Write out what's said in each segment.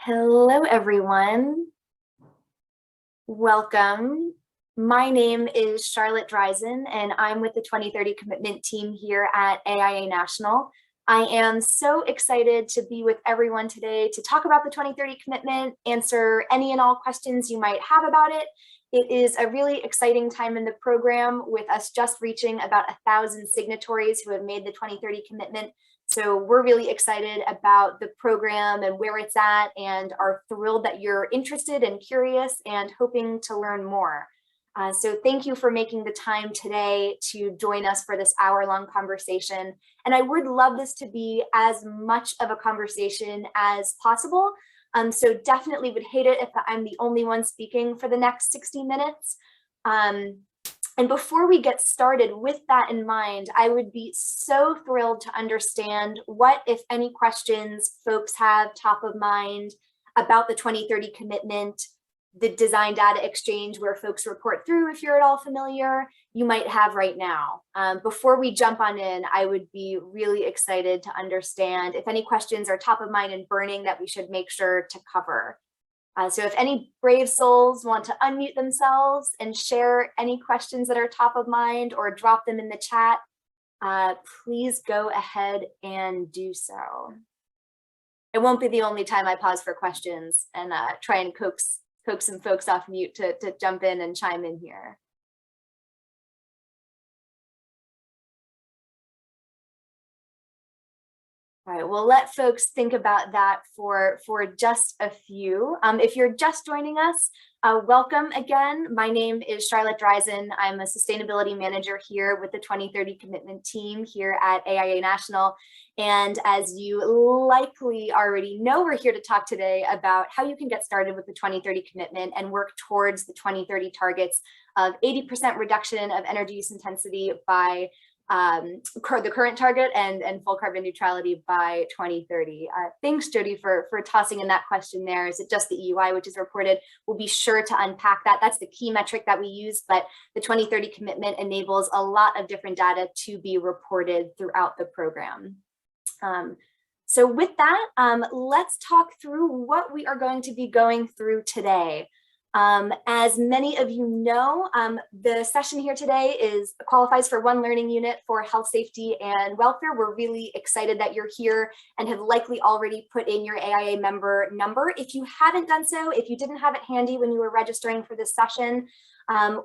Hello, everyone. Welcome. My name is Charlotte Dreisen, and I'm with the 2030 Commitment team here at AIA National. I am so excited to be with everyone today to talk about the 2030 Commitment, answer any and all questions you might have about it. It is a really exciting time in the program, with us just reaching about 1,000 signatories who have made the 2030 Commitment. So we're really excited about the program and where it's at, and are thrilled that you're interested and curious and hoping to learn more. So thank you for making the time today to join us for this hour-long conversation. And I would love this to be as much of a conversation as possible. So definitely would hate it if I'm the only one speaking for the next 60 minutes. And before we get started, with that in mind, I would be so thrilled to understand what, if any, questions folks have top of mind about the 2030 Commitment, the Design Data Exchange where folks report through, if you're at all familiar, you might have right now. Before we jump on in, I would be really excited to understand if any questions are top of mind and burning that we should make sure to cover. So if any brave souls want to unmute themselves and share any questions that are top of mind, or drop them in the chat, please go ahead and do so. It won't be the only time I pause for questions and try and coax some folks off mute to jump in and chime in here. All right, we'll let folks think about that for just a few. If you're just joining us, welcome again. My name is Charlotte Dreisen. I'm a sustainability manager here with the 2030 Commitment team here at AIA National. And as you likely already know, we're here to talk today about how you can get started with the 2030 Commitment and work towards the 2030 targets of 80% reduction of energy use intensity by the current target and full carbon neutrality by 2030. Thanks, Jody, for tossing in that question there. Is it just the EUI which is reported? We'll be sure to unpack that. That's the key metric that we use, but the 2030 Commitment enables a lot of different data to be reported throughout the program. So with that, let's talk through what we are going to be going through today. As many of you know, the session here today qualifies for 1 learning unit for health, safety, and welfare. We're really excited that you're here and have likely already put in your AIA member number. If you haven't done so, if you didn't have it handy when you were registering for this session,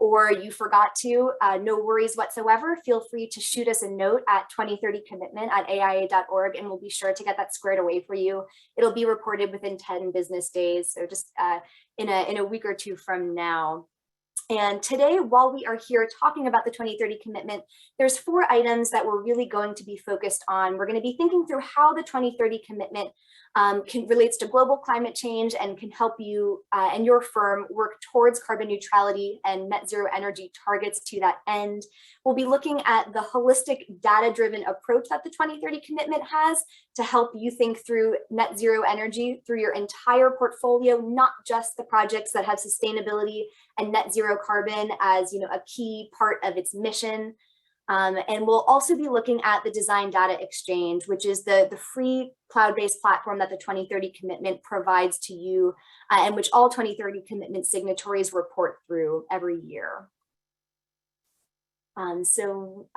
or you forgot to, no worries whatsoever. Feel free to shoot us a note at 2030commitment@aia.org, and we'll be sure to get that squared away for you. It'll be reported within 10 business days, so just in a week or two from now. And today, while we are here talking about the 2030 Commitment, there's 4 items that we're really going to be focused on. We're going to be thinking through how the 2030 Commitment relates to global climate change and can help you and your firm work towards carbon neutrality and net zero energy targets to that end. We'll be looking at the holistic data-driven approach that the 2030 Commitment has to help you think through net zero energy through your entire portfolio, not just the projects that have sustainability and net zero carbon as a key part of its mission. And we'll also be looking at the Design Data Exchange, which is the free cloud-based platform that the 2030 Commitment provides to you, and which all 2030 Commitment signatories report through every year. So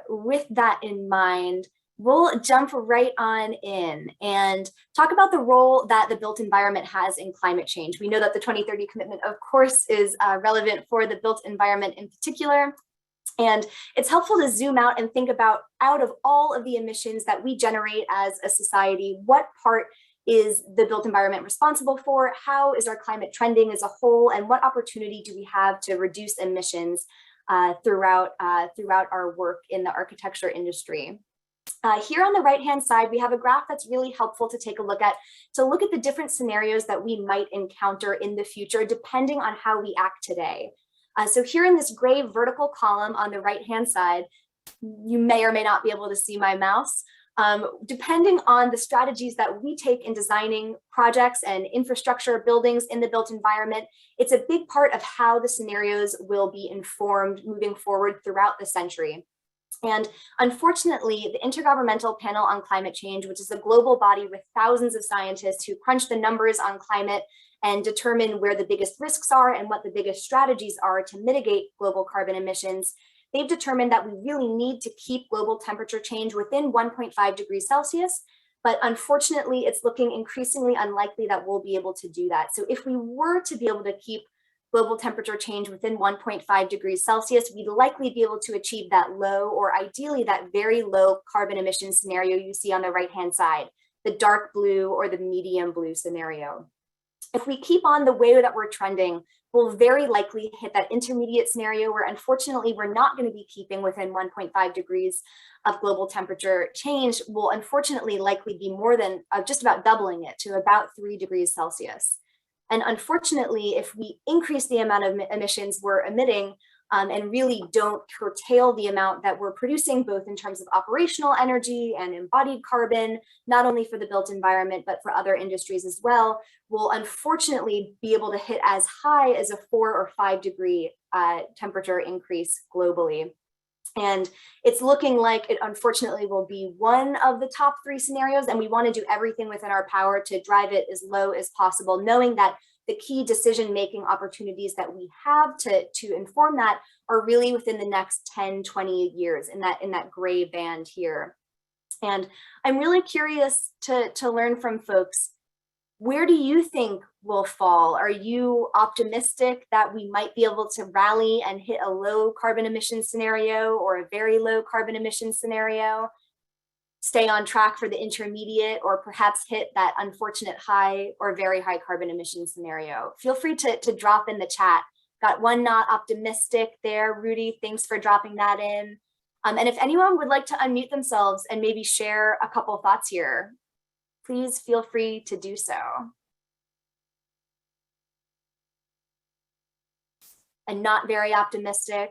with that in mind, we'll jump right on in and talk about the role that the built environment has in climate change. We know that the 2030 Commitment, of course, is relevant for the built environment in particular. And it's helpful to zoom out and think about, out of all of the emissions that we generate as a society, what part is the built environment responsible for? How is our climate trending as a whole? And what opportunity do we have to reduce emissions throughout our work in the architecture industry? Here on the right-hand side, we have a graph that's really helpful to take a look at, the different scenarios that we might encounter in the future, depending on how we act today. So here in this gray vertical column on the right-hand side, you may or may not be able to see my mouse. Depending on the strategies that we take in designing projects and infrastructure buildings in the built environment, it's a big part of how the scenarios will be informed moving forward throughout the century. And unfortunately, the Intergovernmental Panel on Climate Change, which is a global body with thousands of scientists who crunch the numbers on climate and determine where the biggest risks are and what the biggest strategies are to mitigate global carbon emissions, they've determined that we really need to keep global temperature change within 1.5 degrees Celsius. But unfortunately, it's looking increasingly unlikely that we'll be able to do that. So if we were to be able to keep global temperature change within 1.5 degrees Celsius, we'd likely be able to achieve that low, or ideally that very low carbon emission scenario you see on the right-hand side, the dark blue or the medium blue scenario. If we keep on the way that we're trending, we'll very likely hit that intermediate scenario where unfortunately we're not going to be keeping within 1.5 degrees of global temperature change. Will unfortunately likely be more than just about doubling it to about 3 degrees Celsius. And unfortunately, if we increase the amount of emissions we're emitting and really don't curtail the amount that we're producing, both in terms of operational energy and embodied carbon, not only for the built environment, but for other industries as well, we'll unfortunately be able to hit as high as a 4 or 5 degree temperature increase globally. And it's looking like it unfortunately will be one of the top 3 scenarios, and we want to do everything within our power to drive it as low as possible, knowing that the key decision-making opportunities that we have to inform that are really within the next 10, 20 years in that gray band here. And I'm really curious to learn from folks, where do you think will fall? Are you optimistic that we might be able to rally and hit a low carbon emission scenario or a very low carbon emission scenario? Stay on track for the intermediate, or perhaps hit that unfortunate high or very high carbon emission scenario? Feel free to drop in the chat. Got one not optimistic there, Rudy, thanks for dropping that in. And if anyone would like to unmute themselves and maybe share a couple thoughts here, please feel free to do so. And not very optimistic.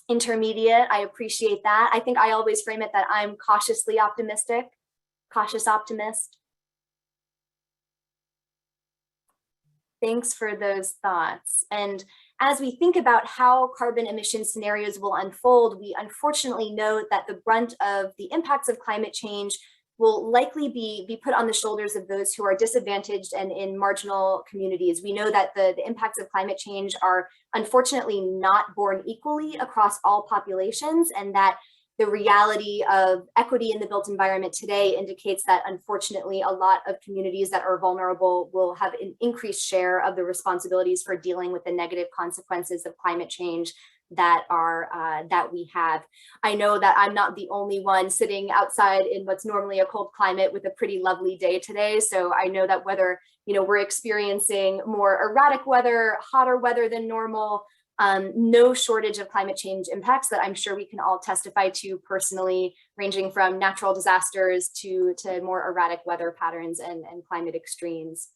Intermediate, I appreciate that. I think I always frame it that I'm cautiously optimistic, cautious optimist. Thanks for those thoughts. And as we think about how carbon emission scenarios will unfold, we unfortunately know that the brunt of the impacts of climate change will likely be put on the shoulders of those who are disadvantaged and in marginal communities. We know that the impacts of climate change are unfortunately not borne equally across all populations, and that the reality of equity in the built environment today indicates that unfortunately a lot of communities that are vulnerable will have an increased share of the responsibilities for dealing with the negative consequences of climate change that we have. I know that I'm not the only one sitting outside in what's normally a cold climate with a pretty lovely day today. So I know that whether we're experiencing more erratic weather, hotter weather than normal, no shortage of climate change impacts that I'm sure we can all testify to personally, ranging from natural disasters to more erratic weather patterns and climate extremes.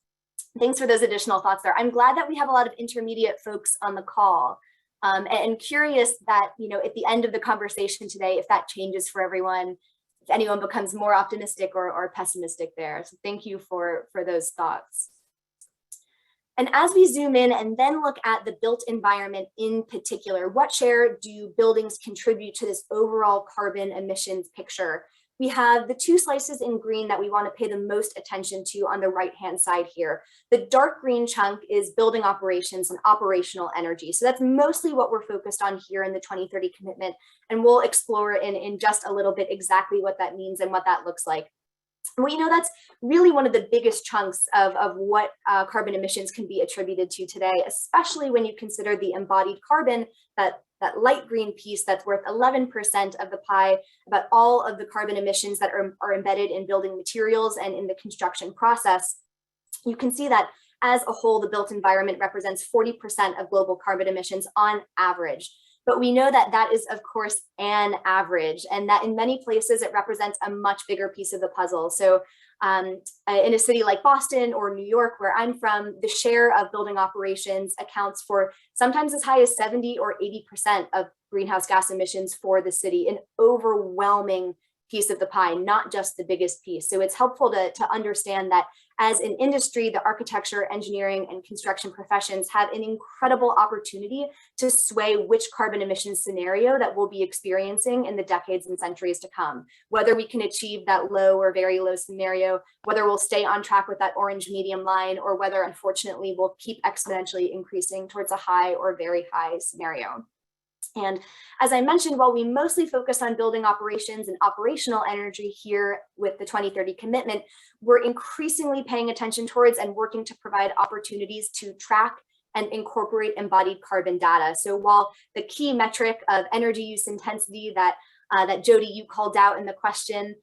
Thanks for those additional thoughts there. I'm glad that we have a lot of intermediate folks on the call. And curious that, at the end of the conversation today, if that changes for everyone, if anyone becomes more optimistic or pessimistic there. So thank you for those thoughts. And as we zoom in and then look at the built environment in particular, what share do buildings contribute to this overall carbon emissions picture? We have the 2 slices in green that we want to pay the most attention to on the right-hand side here. The dark green chunk is building operations and operational energy. So that's mostly what we're focused on here in the 2030 commitment. And we'll explore in just a little bit exactly what that means and what that looks like. We know that's really one of the biggest chunks of what carbon emissions can be attributed to today, especially when you consider the embodied carbon, that light green piece that's worth 11% of the pie, about all of the carbon emissions that are embedded in building materials and in the construction process. You can see that as a whole, the built environment represents 40% of global carbon emissions on average. But we know that that is, of course, an average, and that in many places it represents a much bigger piece of the puzzle. So in a city like Boston or New York, where I'm from, the share of building operations accounts for sometimes as high as 70 or 80% of greenhouse gas emissions for the city, an overwhelming piece of the pie, not just the biggest piece. So it's helpful to understand that as an industry, the architecture, engineering, and construction professions have an incredible opportunity to sway which carbon emissions scenario that we'll be experiencing in the decades and centuries to come. Whether we can achieve that low or very low scenario, whether we'll stay on track with that orange medium line, or whether unfortunately we'll keep exponentially increasing towards a high or very high scenario. And as I mentioned, while we mostly focus on building operations and operational energy here with the 2030 commitment, we're increasingly paying attention towards and working to provide opportunities to track and incorporate embodied carbon data. So while the key metric of energy use intensity that Jody, you called out in the question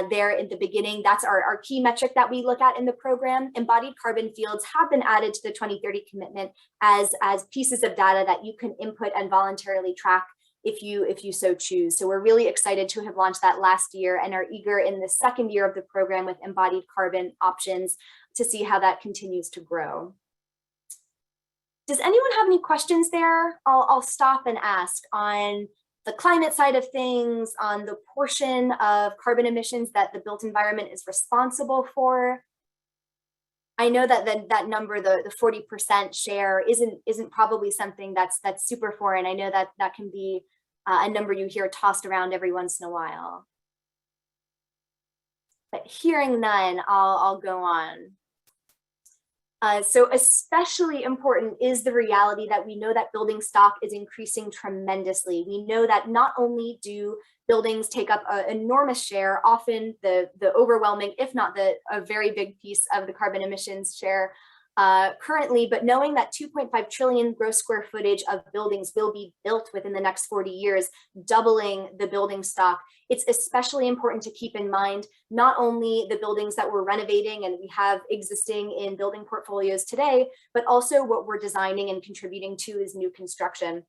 there in the beginning, that's our key metric that we look at in the program. Embodied carbon fields have been added to the 2030 commitment as pieces of data that you can input and voluntarily track if you so choose. So we're really excited to have launched that last year and are eager in the second year of the program with embodied carbon options to see how that continues to grow. Does anyone have any questions there? I'll stop and ask on the climate side of things, on the portion of carbon emissions that the built environment is responsible for. I know that that number, the 40% share, isn't probably something that's super foreign. I know that can be a number you hear tossed around every once in a while. But hearing none, I'll go on. So especially important is the reality that we know that building stock is increasing tremendously. We know that not only do buildings take up an enormous share, often the overwhelming, if not a very big piece of the carbon emissions share currently, but knowing that 2.5 trillion gross square footage of buildings will be built within the next 40 years, doubling the building stock, it's especially important to keep in mind not only the buildings that we're renovating and we have existing in building portfolios today, but also what we're designing and contributing to is new construction.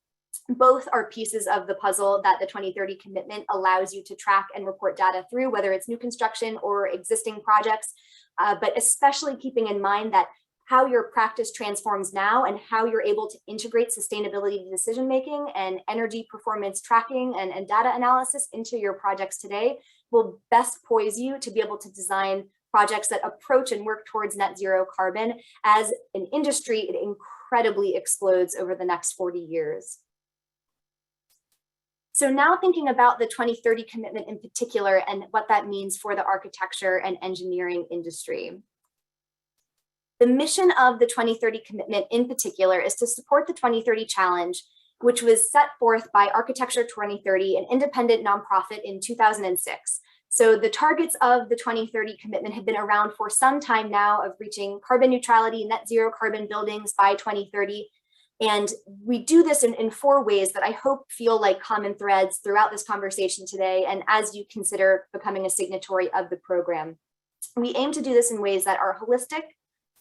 Both are pieces of the puzzle that the 2030 commitment allows you to track and report data through, whether it's new construction or existing projects, but especially keeping in mind that how your practice transforms now and how you're able to integrate sustainability decision-making and energy performance tracking and data analysis into your projects today will best poise you to be able to design projects that approach and work towards net zero carbon. As an industry, it incredibly explodes over the next 40 years. So now thinking about the 2030 commitment in particular and what that means for the architecture and engineering industry. The mission of the 2030 commitment in particular is to support the 2030 challenge, which was set forth by Architecture 2030, an independent nonprofit in 2006. So the targets of the 2030 commitment have been around for some time now of reaching carbon neutrality, net zero carbon buildings by 2030. And we do this in 4 ways that I hope feel like common threads throughout this conversation today and as you consider becoming a signatory of the program. We aim to do this in ways that are holistic,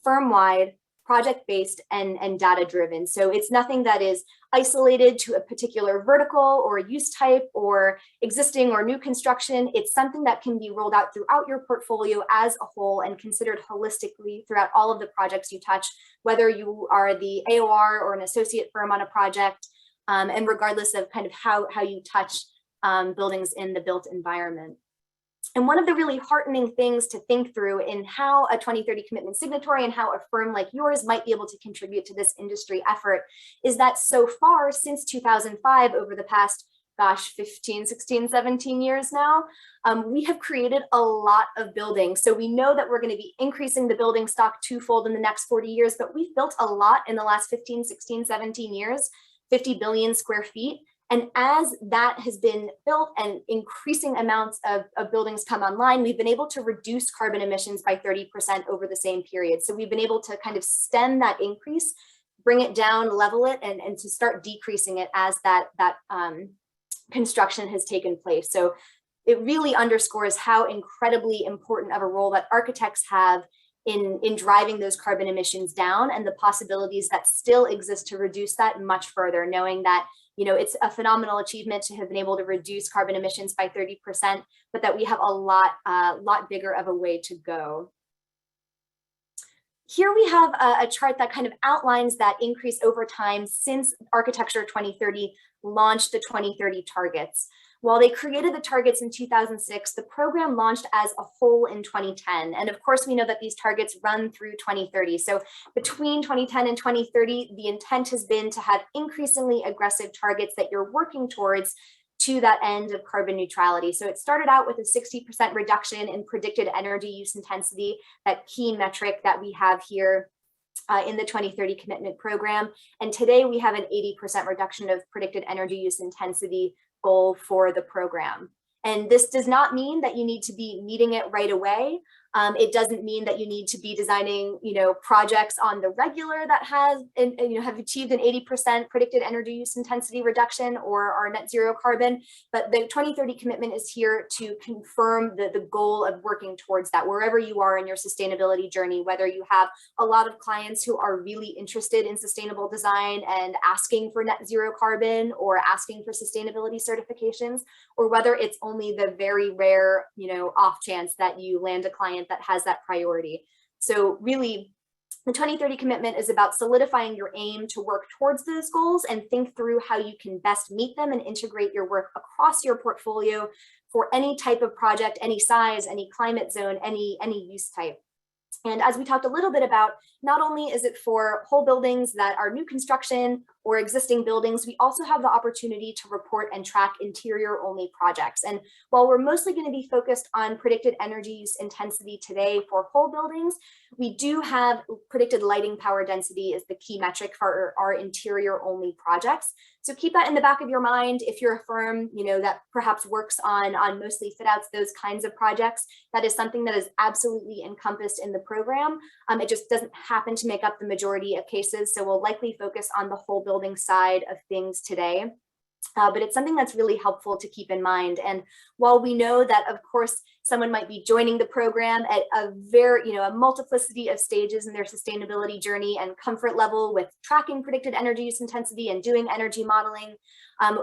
firm-wide, project-based, and data-driven. So it's nothing that is isolated to a particular vertical or use type or existing or new construction. It's something that can be rolled out throughout your portfolio as a whole and considered holistically throughout all of the projects you touch, whether you are the AOR or an associate firm on a project, and regardless of kind of how you touch buildings in the built environment. And one of the really heartening things to think through in how a 2030 commitment signatory and how a firm like yours might be able to contribute to this industry effort is that so far since 2005, over the past, 15, 16, 17 years now, we have created a lot of buildings. So we know that we're going to be increasing the building stock twofold in the next 40 years, but we've built a lot in the last 15, 16, 17 years, 50 billion square feet. And as that has been built and increasing amounts of buildings come online, we've been able to reduce carbon emissions by 30% over the same period. So we've been able to kind of stem that increase, bring it down, level it, and to start decreasing it as that construction has taken place. So it really underscores how incredibly important of a role that architects have in driving those carbon emissions down and the possibilities that still exist to reduce that much further, knowing that it's a phenomenal achievement to have been able to reduce carbon emissions by 30%, but that we have a lot bigger of a way to go. Here we have a chart that kind of outlines that increase over time since Architecture 2030 launched the 2030 targets. While they created the targets in 2006, the program launched as a whole in 2010. And of course, we know that these targets run through 2030. So between 2010 and 2030, the intent has been to have increasingly aggressive targets that you're working towards to that end of carbon neutrality. So it started out with a 60% reduction in predicted energy use intensity, that key metric that we have here in the 2030 commitment program. And today we have an 80% reduction of predicted energy use intensity goal for the program. And this does not mean that you need to be meeting it right away. It doesn't mean that you need to be designing, projects on the regular that have achieved an 80% predicted energy use intensity reduction or are net zero carbon. But the 2030 commitment is here to confirm the goal of working towards that wherever you are in your sustainability journey, whether you have a lot of clients who are really interested in sustainable design and asking for net zero carbon or asking for sustainability certifications, or whether it's only the very rare, off chance that you land a client that has that priority. So really, the 2030 commitment is about solidifying your aim to work towards those goals and think through how you can best meet them and integrate your work across your portfolio for any type of project, any size, any climate zone, any use type. And as we talked a little bit about, not only is it for whole buildings that are new construction or existing buildings, we also have the opportunity to report and track interior only projects. And while we're mostly going to be focused on predicted energy use intensity today for whole buildings, we do have predicted lighting power density as the key metric for our interior only projects. So keep that in the back of your mind. If you're a firm, that perhaps works on mostly fit outs, those kinds of projects, that is something that is absolutely encompassed in the program. It just doesn't happen to make up the majority of cases. So we'll likely focus on the whole building side of things today. But it's something that's really helpful to keep in mind. And while we know that, of course, someone might be joining the program at a multiplicity of stages in their sustainability journey and comfort level with tracking predicted energy use intensity and doing energy modeling,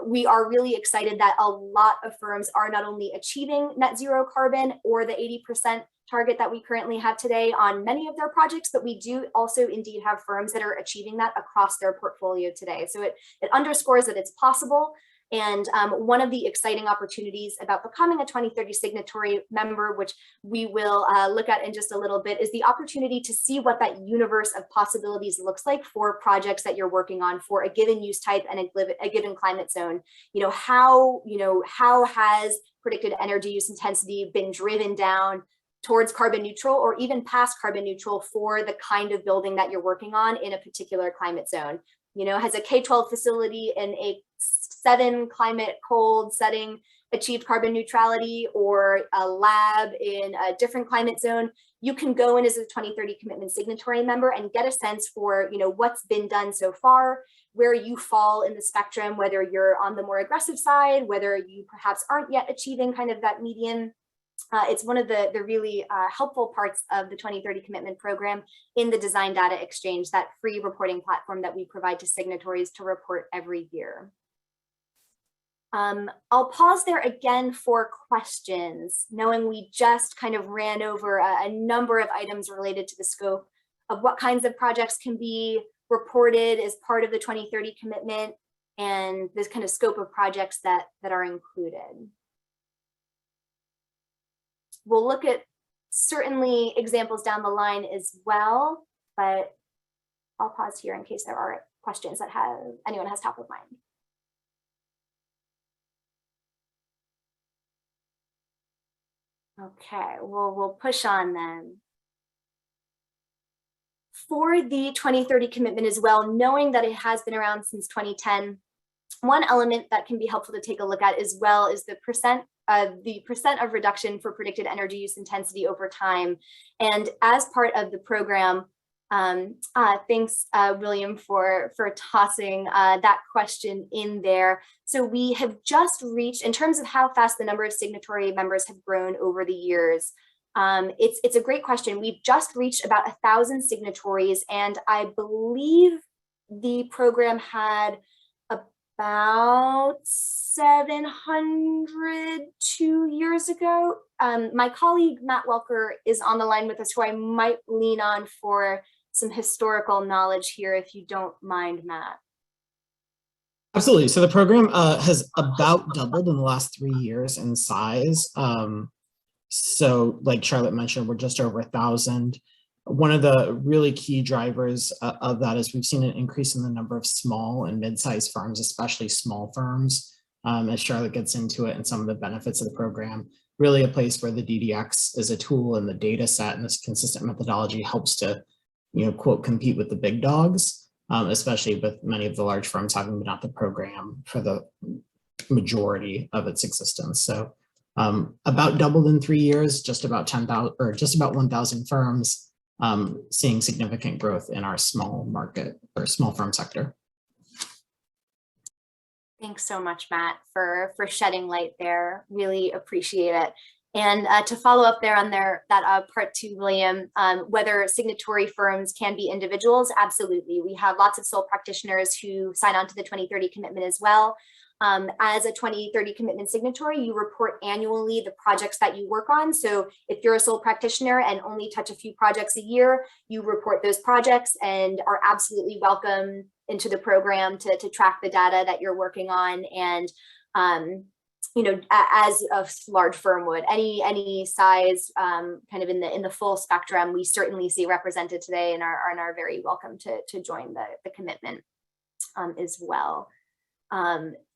we are really excited that a lot of firms are not only achieving net zero carbon or the 80% target that we currently have today on many of their projects, but we do also indeed have firms that are achieving that across their portfolio today. So it underscores that it's possible. And one of the exciting opportunities about becoming a 2030 signatory member, which we will look at in just a little bit, is the opportunity to see what that universe of possibilities looks like for projects that you're working on for a given use type and a given climate zone. How has predicted energy use intensity been driven down towards carbon neutral or even past carbon neutral for the kind of building that you're working on in a particular climate zone? Has a K-12 facility in a 7 climate cold setting achieved carbon neutrality, or a lab in a different climate zone? You can go in as a 2030 commitment signatory member and get a sense for what's been done so far, where you fall in the spectrum, whether you're on the more aggressive side, whether you perhaps aren't yet achieving kind of that median. It's one of the really helpful parts of the 2030 commitment program in the Design Data Exchange, that free reporting platform that we provide to signatories to report every year. I'll pause there again for questions, knowing we just kind of ran over a number of items related to the scope of what kinds of projects can be reported as part of the 2030 commitment and this kind of scope of projects that are included. We'll look at certainly examples down the line as well, but I'll pause here in case there are questions that anyone has top of mind. Okay, we'll push on then. For the 2030 commitment as well, knowing that it has been around since 2010, one element that can be helpful to take a look at as well is the percent of reduction for predicted energy use intensity over time. And as part of the program, thanks, William, for tossing that question in there. So we have just reached, in terms of how fast the number of signatory members have grown over the years, it's a great question. We've just reached about 1,000 signatories, and I believe the program had about 700 2 years ago. My colleague, Matt Welker, is on the line with us, who I might lean on for some historical knowledge here, if you don't mind, Matt. Absolutely. So the program has about doubled in the last 3 years in size. So like Charlotte mentioned, we're just over 1,000. One of the really key drivers of that is we've seen an increase in the number of small and mid-sized firms, especially small firms, as Charlotte gets into it and some of the benefits of the program. Really a place where the DDX is a tool and the data set and this consistent methodology helps to, quote, compete with the big dogs, especially with many of the large firms having been at the program for the majority of its existence. So about doubled in 3 years, just about 10,000 or just about 1,000 firms, seeing significant growth in our small market or small firm sector. Thanks so much, Matt, for shedding light there. Really appreciate it. And to follow up there on that part two, William, whether signatory firms can be individuals, absolutely. We have lots of sole practitioners who sign on to the 2030 commitment as well. As a 2030 commitment signatory, you report annually the projects that you work on. So if you're a sole practitioner and only touch a few projects a year, you report those projects and are absolutely welcome into the program to track the data that you're working on. And as a large firm would, any size, kind of in the full spectrum, we certainly see represented today and are very welcome to join the commitment as well.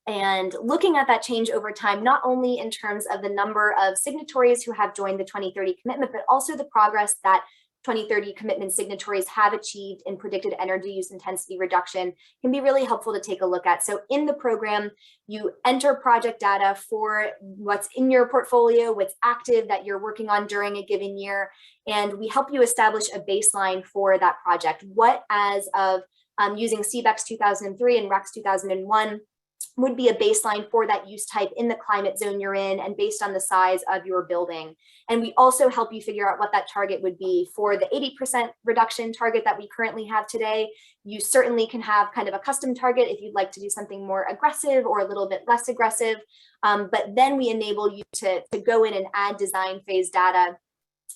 And looking at that change over time, not only in terms of the number of signatories who have joined the 2030 commitment, but also the progress that 2030 commitment signatories have achieved in predicted energy use intensity reduction can be really helpful to take a look at. So in the program, you enter project data for what's in your portfolio, what's active that you're working on during a given year, and we help you establish a baseline for that project. What, as of using CBEX 2003 and REX 2001, would be a baseline for that use type in the climate zone you're in and based on the size of your building. And we also help you figure out what that target would be for the 80% reduction target that we currently have today. You certainly can have kind of a custom target if you'd like to do something more aggressive or a little bit less aggressive. But then we enable you to go in and add design phase data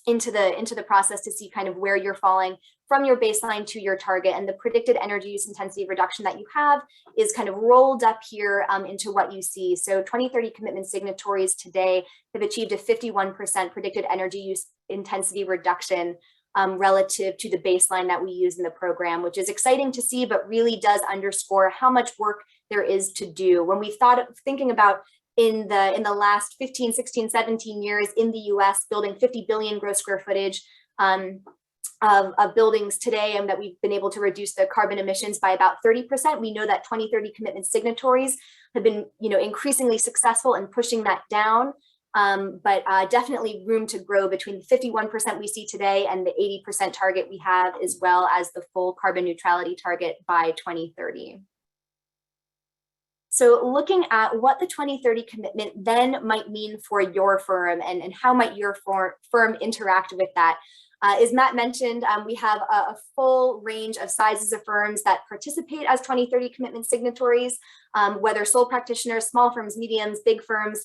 into the process to see kind of where you're falling from your baseline to your target, and the predicted energy use intensity reduction that you have is kind of rolled up here into what you see. So 2030 commitment signatories today have achieved a 51% predicted energy use intensity reduction relative to the baseline that we use in the program, which is exciting to see, but really does underscore how much work there is to do. When we thinking about in the last 15, 16, 17 years in the US, building 50 billion gross square footage of buildings today, and that we've been able to reduce the carbon emissions by about 30%. We know that 2030 commitment signatories have been increasingly successful in pushing that down, but definitely room to grow between the 51% we see today and the 80% target we have, as well as the full carbon neutrality target by 2030. So looking at what the 2030 commitment then might mean for your firm and how might your firm interact with that. As Matt mentioned, we have a full range of sizes of firms that participate as 2030 commitment signatories, whether sole practitioners, small firms, mediums, big firms.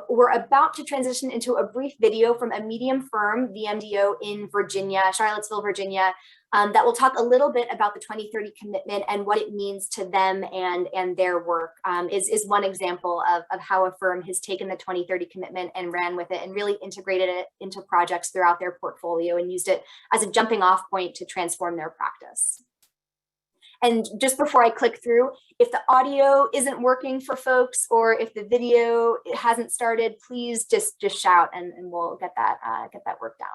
We're about to transition into a brief video from a medium firm, VMDO in Virginia, Charlottesville, Virginia, that will talk a little bit about the 2030 commitment and what it means to them and their work. Is one example of how a firm has taken the 2030 commitment and ran with it and really integrated it into projects throughout their portfolio and used it as a jumping off point to transform their practice. And just before I click through, if the audio isn't working for folks or if the video hasn't started, please just shout and we'll get that worked out.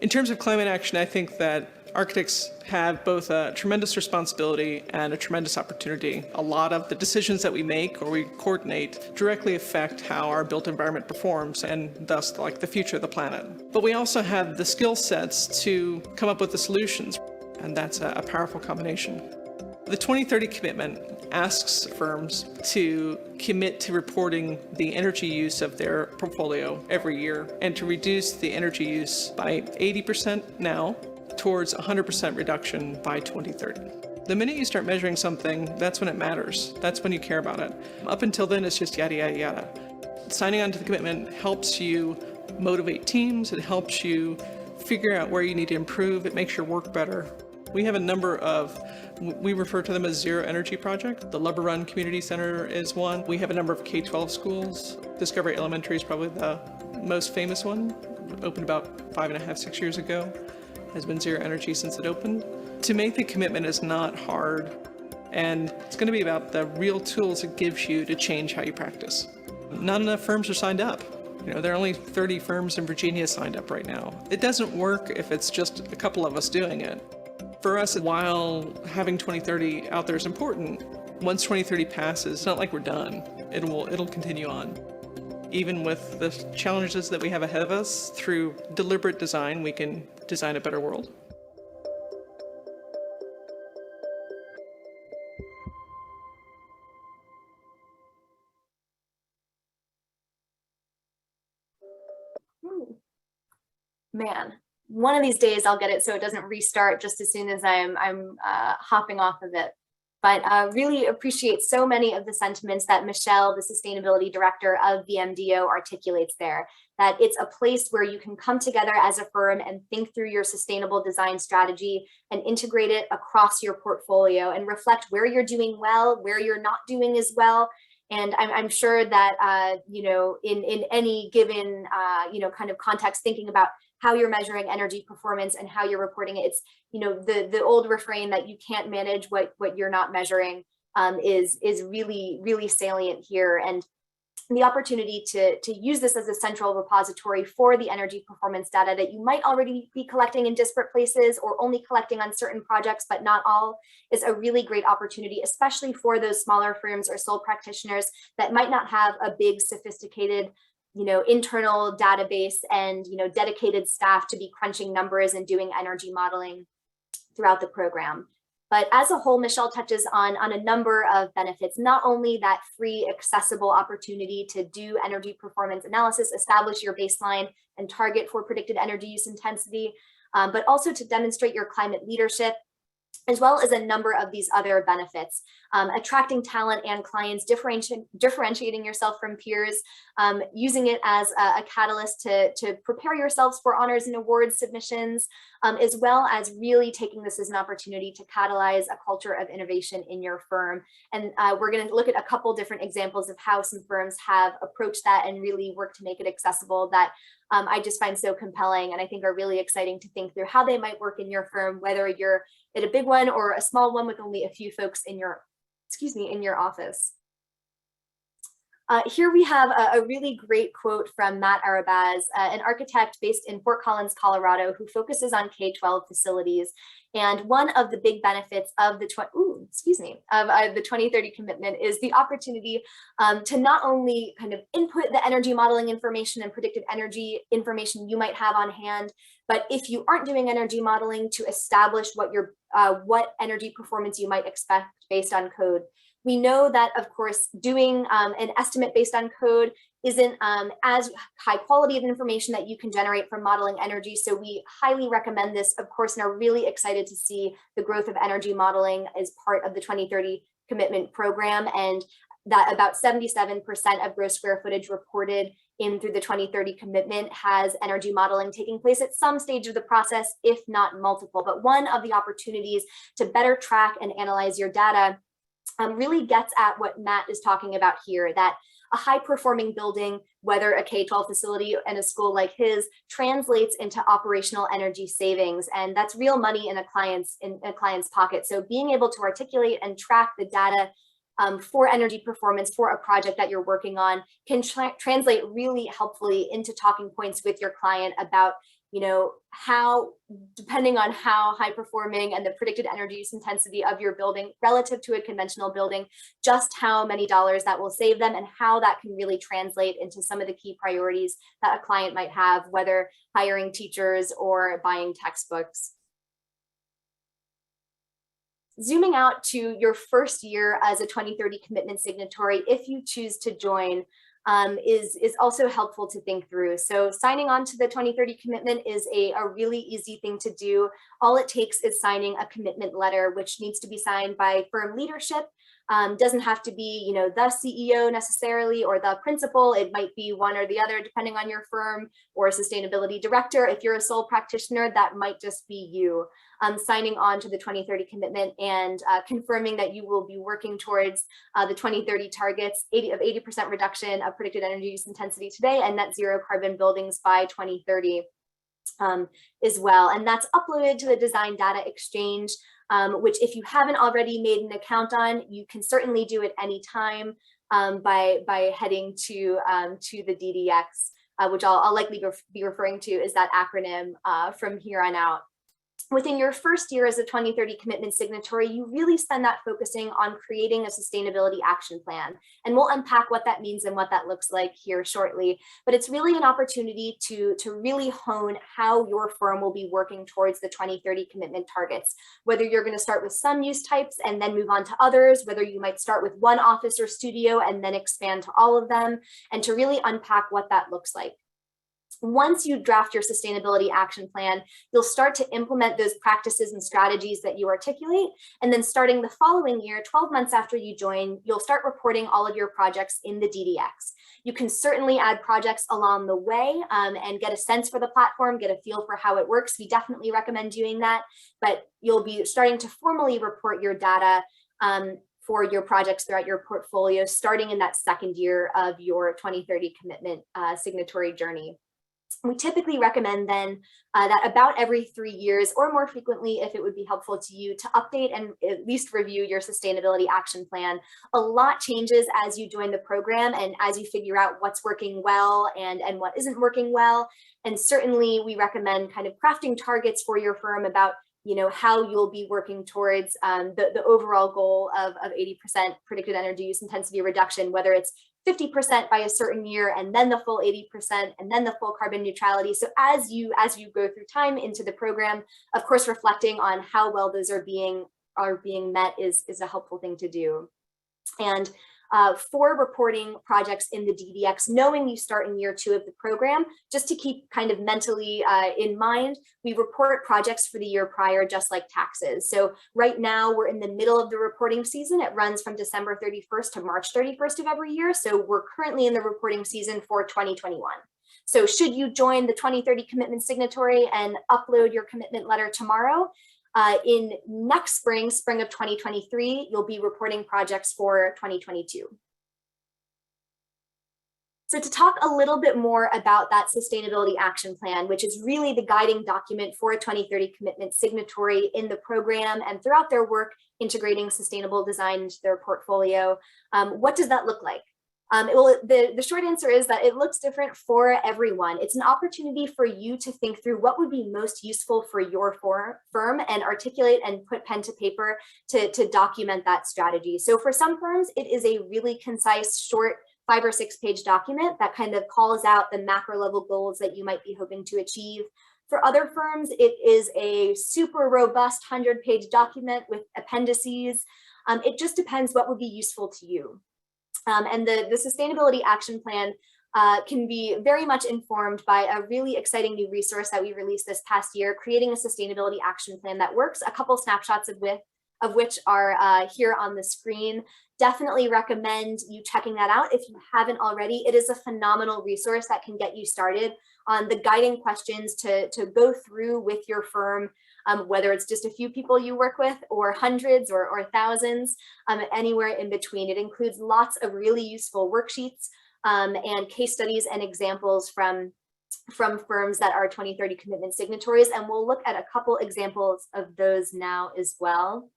In terms of climate action, I think that architects have both a tremendous responsibility and a tremendous opportunity. A lot of the decisions that we make or we coordinate directly affect how our built environment performs and thus the future of the planet. But we also have the skill sets to come up with the solutions, and that's a powerful combination. The 2030 commitment asks firms to commit to reporting the energy use of their portfolio every year and to reduce the energy use by 80% now towards 100% reduction by 2030. The minute you start measuring something, that's when it matters. That's when you care about it. Up until then, it's just yada, yada, yada. Signing on to the commitment helps you motivate teams. It helps you figure out where you need to improve. It makes your work better. We have a number of, we refer to them as zero energy projects. The Lubber Run Community Center is one. We have a number of K-12 schools. Discovery Elementary is probably the most famous one. Opened about 5.5, 6 years ago. Has been zero energy since it opened. To make the commitment is not hard, and it's going to be about the real tools it gives you to change how you practice. Not enough firms are signed up. There are only 30 firms in Virginia signed up right now. It doesn't work if it's just a couple of us doing it. For us, while having 2030 out there is important, once 2030 passes, it's not like we're done. It'll continue on. Even with the challenges that we have ahead of us, through deliberate design, we can design a better world. Man, one of these days I'll get it so it doesn't restart just as soon as I'm hopping off of it. But really appreciate so many of the sentiments that Michelle, the sustainability director of VMDO, articulates there, that it's a place where you can come together as a firm and think through your sustainable design strategy and integrate it across your portfolio and reflect where you're doing well, where you're not doing as well. And I'm sure that, in any given, kind of context, thinking about how you're measuring energy performance and how you're reporting it, it's, the old refrain that you can't manage what you're not measuring is really, really salient here. And the opportunity to use this as a central repository for the energy performance data that you might already be collecting in disparate places or only collecting on certain projects, but not all, is a really great opportunity, especially for those smaller firms or sole practitioners that might not have a big, sophisticated internal database and dedicated staff to be crunching numbers and doing energy modeling throughout the program. But as a whole, Michelle touches on a number of benefits, not only that free, accessible opportunity to do energy performance analysis, establish your baseline and target for predicted energy use intensity, but also to demonstrate your climate leadership, as well as a number of these other benefits, attracting talent and clients, differentiating yourself from peers, using it as a catalyst to prepare yourselves for honors and awards submissions, as well as really taking this as an opportunity to catalyze a culture of innovation in your firm. And we're going to look at a couple different examples of how some firms have approached that and really work to make it accessible that I just find so compelling and I think are really exciting to think through how they might work in your firm, whether you're at a big one or a small one with only a few folks in your, in your office. Here we have a really great quote from Matt Arabaz, an architect based in Fort Collins, Colorado, who focuses on K-12 facilities. And one of the big benefits of the 2030 commitment is the opportunity to not only kind of input the energy modeling information and predicted energy information you might have on hand, but if you aren't doing energy modeling, to establish what energy performance you might expect based on code. We know that, of course, doing an estimate based on code isn't as high quality of information that you can generate from modeling energy. So we highly recommend this, of course, and are really excited to see the growth of energy modeling as part of the 2030 commitment program, and that about 77% of gross square footage reported in through the 2030 commitment has energy modeling taking place at some stage of the process, if not multiple. But one of the opportunities to better track and analyze your data really gets at what Matt is talking about here, that a high-performing building, whether a K-12 facility and a school like his, translates into operational energy savings, and that's real money in a client's pocket. So being able to articulate and track the data for energy performance for a project that you're working on can translate really helpfully into talking points with your client about how, depending on how high performing and the predicted energy use intensity of your building relative to a conventional building, just how many dollars that will save them and how that can really translate into some of the key priorities that a client might have, whether hiring teachers or buying textbooks. Zooming out to your first year as a 2030 commitment signatory, if you choose to join, is also helpful to think through. So signing on to the 2030 commitment is a really easy thing to do. All it takes is signing a commitment letter, which needs to be signed by firm leadership, Doesn't have to be, you know, the CEO necessarily or the principal. It might be one or the other, depending on your firm, or a sustainability director. If you're a sole practitioner, that might just be you signing on to the 2030 commitment and confirming that you will be working towards the 2030 targets, 80% reduction of predicted energy use intensity today and net zero carbon buildings by 2030 as well. And that's uploaded to the Design Data Exchange, which if you haven't already made an account on, you can certainly do it anytime by heading to the DDX, which I'll likely be referring to as that acronym from here on out. Within your first year as a 2030 commitment signatory, you really spend that focusing on creating a sustainability action plan. And we'll unpack what that means and what that looks like here shortly. But it's really an opportunity to really hone how your firm will be working towards the 2030 commitment targets, whether you're going to start with some use types and then move on to others, whether you might start with one office or studio and then expand to all of them, and to really unpack what that looks like. Once you draft your sustainability action plan, you'll start to implement those practices and strategies that you articulate. And then starting the following year, 12 months after you join, you'll start reporting all of your projects in the DDX. You can certainly add projects along the way and get a sense for the platform, get a feel for how it works. We definitely recommend doing that, but you'll be starting to formally report your data for your projects throughout your portfolio, starting in that second year of your 2030 commitment signatory journey. We typically recommend then that about every 3 years or more frequently, if it would be helpful to you, to update and at least review your sustainability action plan. A lot changes as you join the program and as you figure out what's working well and what isn't working well. And certainly we recommend kind of crafting targets for your firm about, you know, how you'll be working towards the overall goal of 80% predicted energy use intensity reduction, whether it's 50% by a certain year and then the full 80% and then the full carbon neutrality. So as you go through time into the program, of course, reflecting on how well those are being met is a helpful thing to do. And for reporting projects in the DDX, knowing you start in year 2 of the program, just to keep kind of mentally in mind, we report projects for the year prior, just like taxes. So right now we're in the middle of the reporting season. It runs from December 31st to March 31st of every year. So we're currently in the reporting season for 2021. So should you join the 2030 commitment signatory and upload your commitment letter tomorrow, in next spring of 2023, you'll be reporting projects for 2022. So to talk a little bit more about that sustainability action plan, which is really the guiding document for a 2030 commitment signatory in the program and throughout their work integrating sustainable design into their portfolio, what does that look like? The short answer is that it looks different for everyone. It's an opportunity for you to think through what would be most useful for your firm and articulate and put pen to paper to document that strategy. So for some firms, it is a really concise, short 5 or 6 page document that kind of calls out the macro level goals that you might be hoping to achieve. For other firms, it is a super robust 100-page document with appendices. It just depends what would be useful to you. And the sustainability action plan can be very much informed by a really exciting new resource that we released this past year, creating a sustainability action plan that works. A couple snapshots of which are here on the screen. Definitely recommend you checking that out if you haven't already. It is a phenomenal resource that can get you started on the guiding questions to go through with your firm, whether it's just a few people you work with or hundreds or thousands, anywhere in between. It includes lots of really useful worksheets and case studies and examples from firms that are 2030 commitment signatories. And we'll look at a couple examples of those now as well.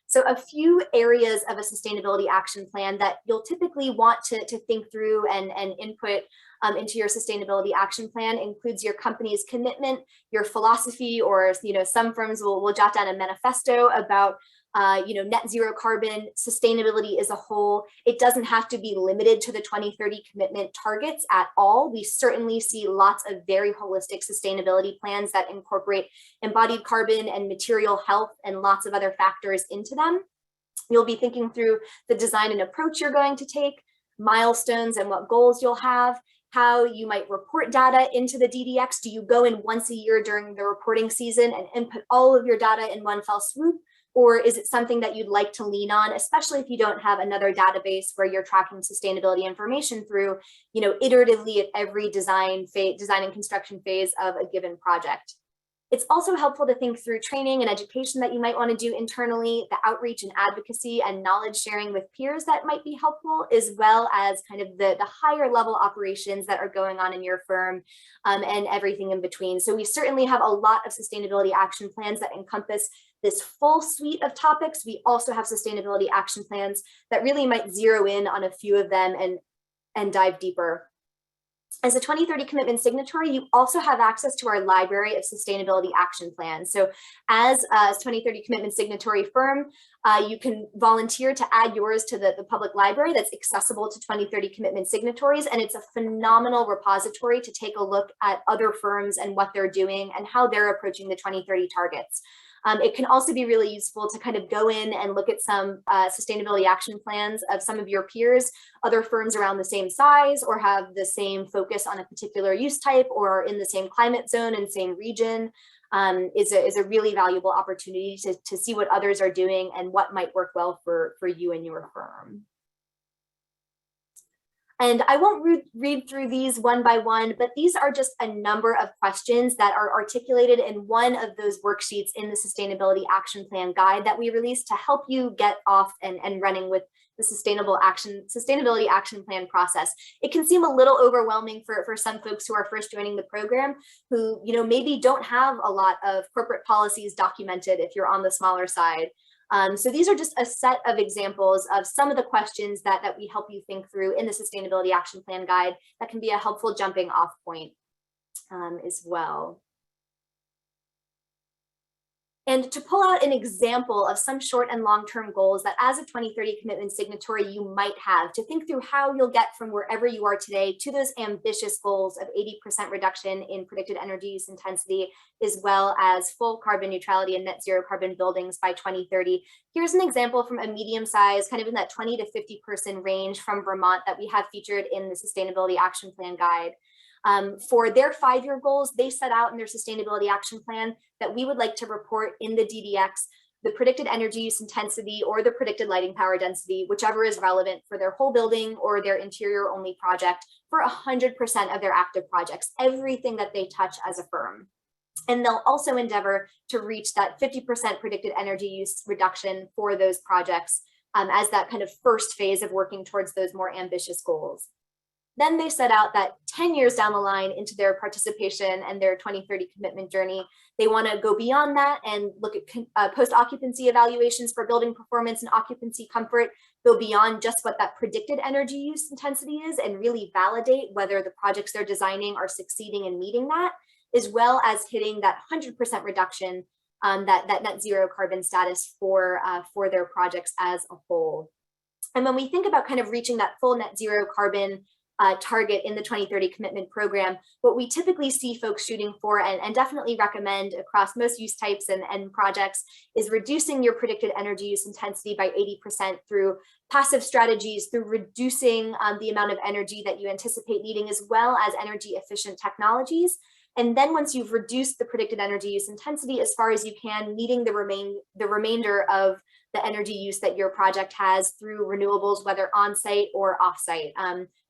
So a few areas of a sustainability action plan that you'll typically want to think through and input into your sustainability action plan includes your company's commitment, your philosophy, or some firms will jot down a manifesto about net zero carbon, sustainability as a whole. It doesn't have to be limited to the 2030 commitment targets at all. We certainly see lots of very holistic sustainability plans that incorporate embodied carbon and material health and lots of other factors into them. You'll be thinking through the design and approach you're going to take, milestones and what goals you'll have, how you might report data into the DDX. Do you go in once a year during the reporting season and input all of your data in one fell swoop? Or is it something that you'd like to lean on, especially if you don't have another database where you're tracking sustainability information through, iteratively at every design and construction phase of a given project? It's also helpful to think through training and education that you might want to do internally, the outreach and advocacy and knowledge sharing with peers that might be helpful, as well as kind of the higher level operations that are going on in your firm, and everything in between. So we certainly have a lot of sustainability action plans that encompass this full suite of topics. We also have sustainability action plans that really might zero in on a few of them and dive deeper. As a 2030 commitment signatory, you also have access to our library of sustainability action plans. So as a 2030 commitment signatory firm, you can volunteer to add yours to the public library that's accessible to 2030 commitment signatories. And it's a phenomenal repository to take a look at other firms and what they're doing and how they're approaching the 2030 targets. It can also be really useful to kind of go in and look at some sustainability action plans of some of your peers, other firms around the same size or have the same focus on a particular use type or in the same climate zone and same region. Is a really valuable opportunity to see what others are doing and what might work well for you and your firm. And I won't read through these one by one, but these are just a number of questions that are articulated in one of those worksheets in the Sustainability Action Plan Guide that we released to help you get off and running with the Sustainability Action Plan process. It can seem a little overwhelming for some folks who are first joining the program, who maybe don't have a lot of corporate policies documented if you're on the smaller side. So these are just a set of examples of some of the questions that we help you think through in the Sustainability Action Plan Guide that can be a helpful jumping off point as well. And to pull out an example of some short and long-term goals that as a 2030 commitment signatory you might have to think through how you'll get from wherever you are today to those ambitious goals of 80% reduction in predicted energy use intensity, as well as full carbon neutrality and net zero carbon buildings by 2030. Here's an example from a medium size, kind of in that 20 to 50 person range from Vermont that we have featured in the Sustainability Action Plan Guide. For their 5-year goals, they set out in their sustainability action plan that we would like to report in the DDX the predicted energy use intensity or the predicted lighting power density, whichever is relevant for their whole building or their interior only project for 100% of their active projects, everything that they touch as a firm. And they'll also endeavor to reach that 50% predicted energy use reduction for those projects as that kind of first phase of working towards those more ambitious goals. Then they set out that 10 years down the line into their participation and their 2030 commitment journey, they want to go beyond that and look at post-occupancy evaluations for building performance and occupancy comfort, go beyond just what that predicted energy use intensity is and really validate whether the projects they're designing are succeeding in meeting that, as well as hitting that 100% reduction, that net zero carbon status for their projects as a whole. And when we think about kind of reaching that full net zero carbon target in the 2030 commitment program, what we typically see folks shooting for and definitely recommend across most use types and projects is reducing your predicted energy use intensity by 80% through passive strategies, through reducing the amount of energy that you anticipate needing, as well as energy efficient technologies. And then once you've reduced the predicted energy use intensity as far as you can, meeting the remainder of the energy use that your project has through renewables, whether on-site or off-site,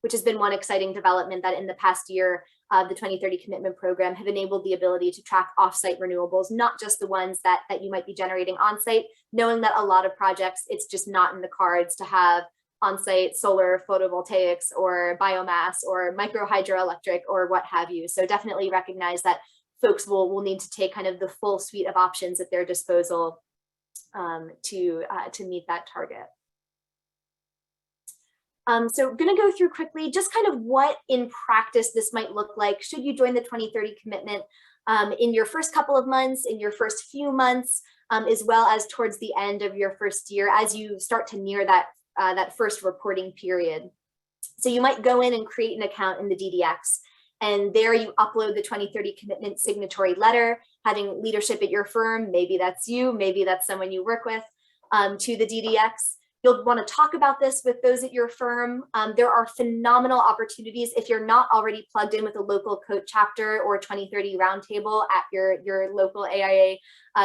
which has been one exciting development that in the past year, the 2030 commitment program have enabled the ability to track off-site renewables, not just the ones that you might be generating on-site, knowing that a lot of projects, it's just not in the cards to have on-site solar photovoltaics or biomass or micro hydroelectric or what have you. So definitely recognize that folks will need to take kind of the full suite of options at their disposal to meet that target. So I'm going to go through quickly just kind of what in practice this might look like should you join the 2030 commitment in your first couple of months, in your first few months, as well as towards the end of your first year as you start to near that first reporting period. So you might go in and create an account in the DDX, and there you upload the 2030 commitment signatory letter, having leadership at your firm, maybe that's you, maybe that's someone you work with, to the DDX. You'll want to talk about this with those at your firm. There are phenomenal opportunities if you're not already plugged in with a local COAT chapter or 2030 roundtable at your local AIA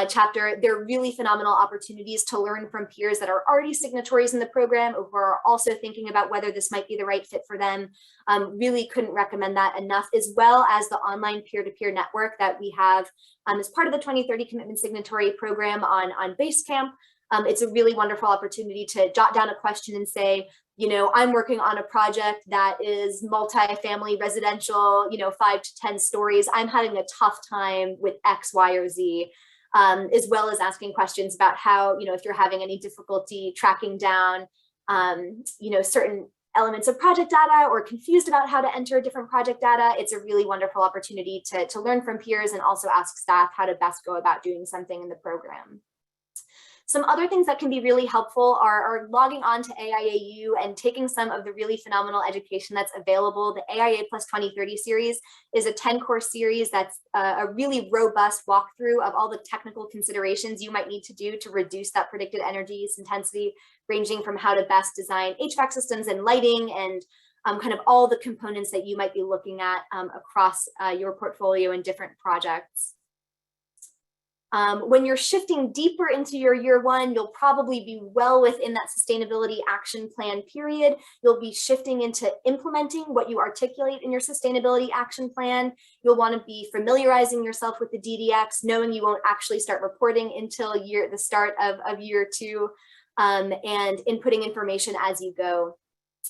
chapter. There are really phenomenal opportunities to learn from peers that are already signatories in the program or who are also thinking about whether this might be the right fit for them. Really couldn't recommend that enough, as well as the online peer-to-peer network that we have as part of the 2030 Commitment Signatory Program on Basecamp. It's a really wonderful opportunity to jot down a question and say, you know, I'm working on a project that is multi-family residential, you know, 5 to 10 stories. I'm having a tough time with X, Y, or Z, as well as asking questions about how, you know, if you're having any difficulty tracking down, you know, certain elements of project data or confused about how to enter different project data. It's a really wonderful opportunity to learn from peers and also ask staff how to best go about doing something in the program. Some other things that can be really helpful are logging on to AIAU and taking some of the really phenomenal education that's available. The AIA Plus 2030 series is a 10-course series that's a really robust walkthrough of all the technical considerations you might need to do to reduce that predicted energy use intensity, ranging from how to best design HVAC systems and lighting and kind of all the components that you might be looking at across your portfolio in different projects. When you're shifting deeper into your year one, you'll probably be well within that sustainability action plan period. You'll be shifting into implementing what you articulate in your sustainability action plan. You'll want to be familiarizing yourself with the DDX, knowing you won't actually start reporting until the start of year 2, and inputting information as you go.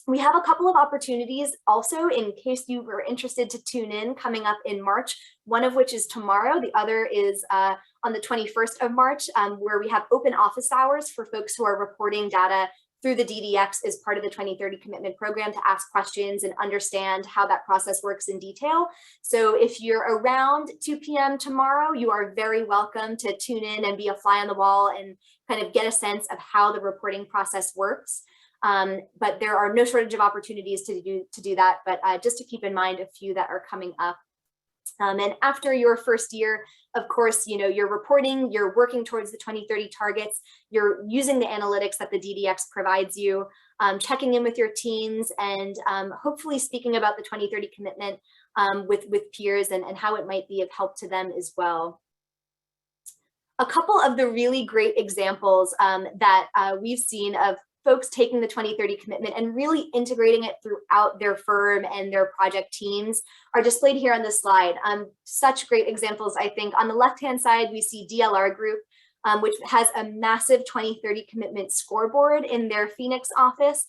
We have a couple of opportunities also in case you were interested to tune in coming up in March, one of which is tomorrow. The other is on the 21st of March, where we have open office hours for folks who are reporting data through the DDX as part of the 2030 commitment program to ask questions and understand how that process works in detail. So if you're around 2 p.m. tomorrow, you are very welcome to tune in and be a fly on the wall and kind of get a sense of how the reporting process works. But there are no shortage of opportunities to do that, but just to keep in mind a few that are coming up. And after your first year, of course, you know, you're reporting, you're working towards the 2030 targets, you're using the analytics that the DDX provides you, checking in with your teams, and hopefully speaking about the 2030 commitment with peers and how it might be of help to them as well. A couple of the really great examples that we've seen of folks taking the 2030 commitment and really integrating it throughout their firm and their project teams are displayed here on this slide. Such great examples, I think. On the left-hand side, we see DLR Group, which has a massive 2030 commitment scoreboard in their Phoenix office,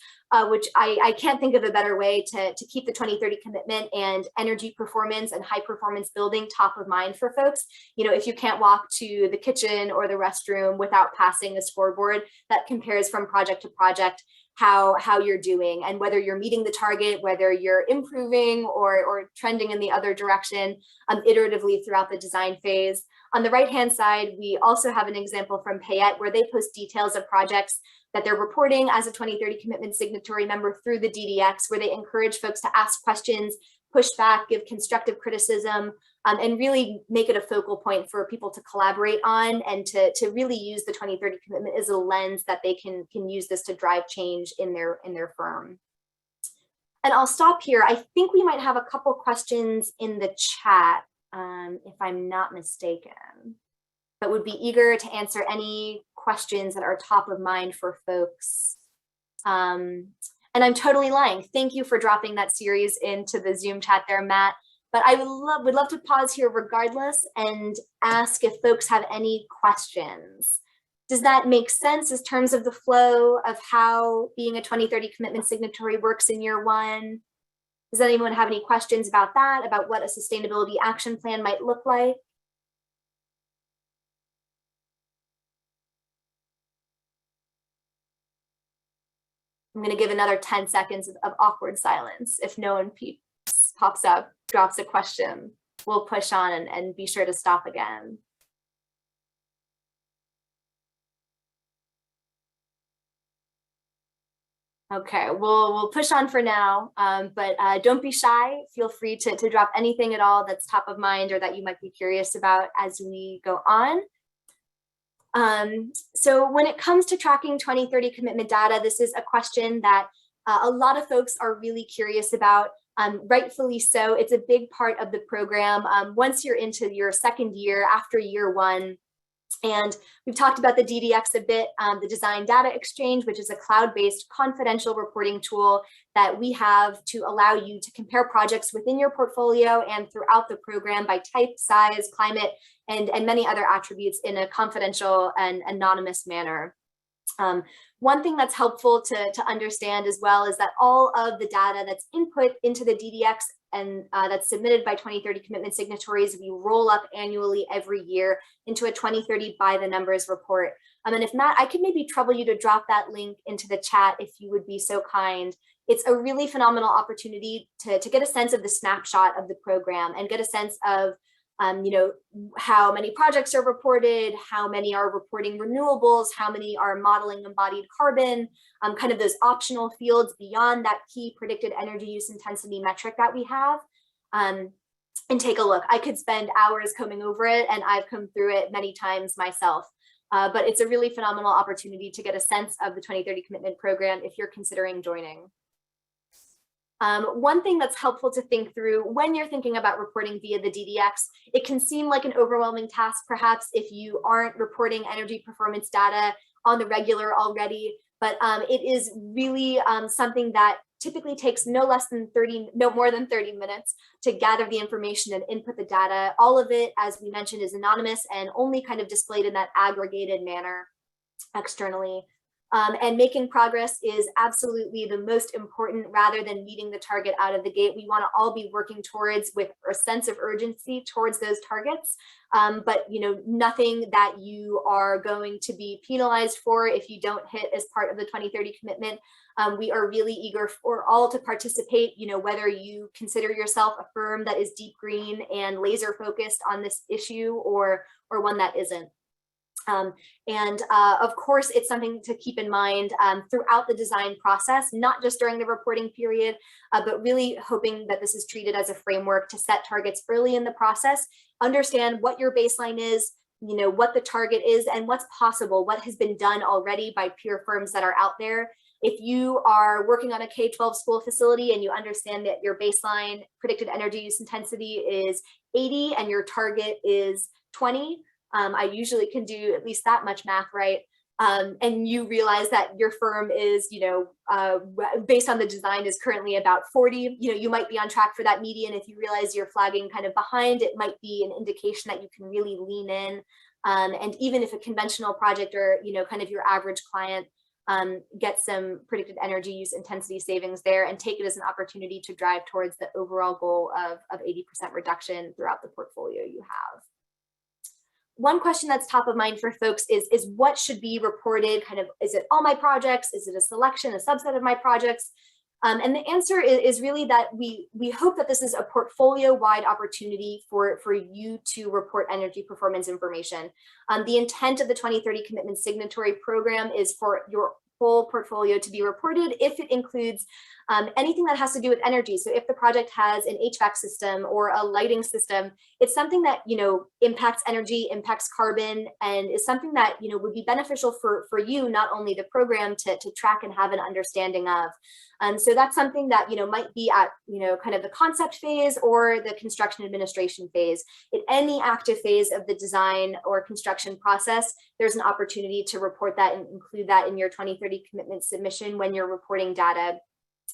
which I can't think of a better way to keep the 2030 commitment and energy performance and high performance building top of mind for folks. You know, if you can't walk to the kitchen or the restroom without passing the scoreboard, that compares from project to project how you're doing and whether you're meeting the target, whether you're improving or trending in the other direction iteratively throughout the design phase. On the right-hand side, we also have an example from Payette where they post details of projects that they're reporting as a 2030 commitment signatory member through the DDX, where they encourage folks to ask questions, push back, give constructive criticism, and really make it a focal point for people to collaborate on and to really use the 2030 commitment as a lens that they can use this to drive change in their firm. And I'll stop here. I think we might have a couple questions in the chat, if I'm not mistaken, but would be eager to answer any questions that are top of mind for folks. And I'm totally lying. Thank you for dropping that series into the Zoom chat there, Matt. But I would love to pause here regardless and ask if folks have any questions. Does that make sense in terms of the flow of how being a 2030 commitment signatory works in year one? Does anyone have any questions about that, about what a sustainability action plan might look like? I'm going to give another 10 seconds of awkward silence. If no one pops up, drops a question, we'll push on and be sure to stop again. Okay, we'll push on for now, but don't be shy. Feel free to drop anything at all that's top of mind or that you might be curious about as we go on. So when it comes to tracking 2030 commitment data, this is a question that a lot of folks are really curious about. Rightfully so. It's a big part of the program. Once you're into your second year, after year one, and we've talked about the DDX a bit, the Design Data Exchange, which is a cloud-based confidential reporting tool that we have to allow you to compare projects within your portfolio and throughout the program by type, size, climate, and many other attributes in a confidential and anonymous manner. One thing that's helpful to understand as well is that all of the data that's input into the DDX and that's submitted by 2030 commitment signatories, we roll up annually every year into a 2030 by the numbers report. And if Matt, I could maybe trouble you to drop that link into the chat if you would be so kind. It's a really phenomenal opportunity to get a sense of the snapshot of the program and get a sense of how many projects are reported, how many are reporting renewables, how many are modeling embodied carbon, kind of those optional fields beyond that key predicted energy use intensity metric that we have. And take a look. I could spend hours combing over it, and I've come through it many times myself. But it's a really phenomenal opportunity to get a sense of the 2030 commitment program if you're considering joining. One thing that's helpful to think through when you're thinking about reporting via the DDX, it can seem like an overwhelming task, perhaps, if you aren't reporting energy performance data on the regular already, but it is really something that typically takes no more than 30 minutes to gather the information and input the data. All of it, as we mentioned, is anonymous and only kind of displayed in that aggregated manner externally. And making progress is absolutely the most important rather than meeting the target out of the gate. We want to all be working towards with a sense of urgency towards those targets. But nothing that you are going to be penalized for if you don't hit as part of the 2030 commitment. We are really eager for all to participate, whether you consider yourself a firm that is deep green and laser focused on this issue or one that isn't. Of course, it's something to keep in mind throughout the design process, not just during the reporting period, but really hoping that this is treated as a framework to set targets early in the process, understand what your baseline is, what the target is, and what's possible, what has been done already by peer firms that are out there. If you are working on a K-12 school facility and you understand that your baseline predicted energy use intensity is 80 and your target is 20, I usually can do at least that much math right. And you realize that your firm is, based on the design is currently about 40, you might be on track for that median. If you realize you're flagging kind of behind, it might be an indication that you can really lean in. And even if a conventional project or, kind of your average client get some predicted energy use intensity savings there and take it as an opportunity to drive towards the overall goal of 80% reduction throughout the portfolio you have. One question that's top of mind for folks is what should be reported? Kind of, is it all my projects? Is it a selection, a subset of my projects? And the answer is really that we hope that this is a portfolio-wide opportunity for you to report energy performance information. The intent of the 2030 Commitment Signatory Program is for your whole portfolio to be reported if it includes anything that has to do with energy. So if the project has an HVAC system or a lighting system, it's something that, impacts energy, impacts carbon, and is something that, would be beneficial for you, not only the program to track and have an understanding of. So that's something that, might be at, kind of the concept phase or the construction administration phase. At any active phase of the design or construction process, there's an opportunity to report that and include that in your 2030 commitment submission when you're reporting data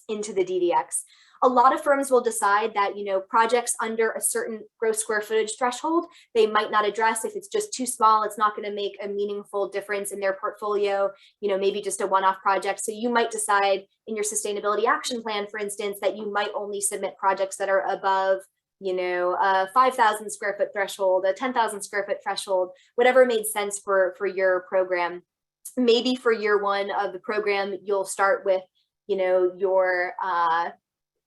into the DDX. A lot of firms will decide that, projects under a certain gross square footage threshold, they might not address. If it's just too small, it's not going to make a meaningful difference in their portfolio, maybe just a one-off project. So you might decide in your sustainability action plan, for instance, that you might only submit projects that are above, a 5,000 square foot threshold, a 10,000 square foot threshold, whatever made sense for your program. Maybe for year one of the program, you'll start with your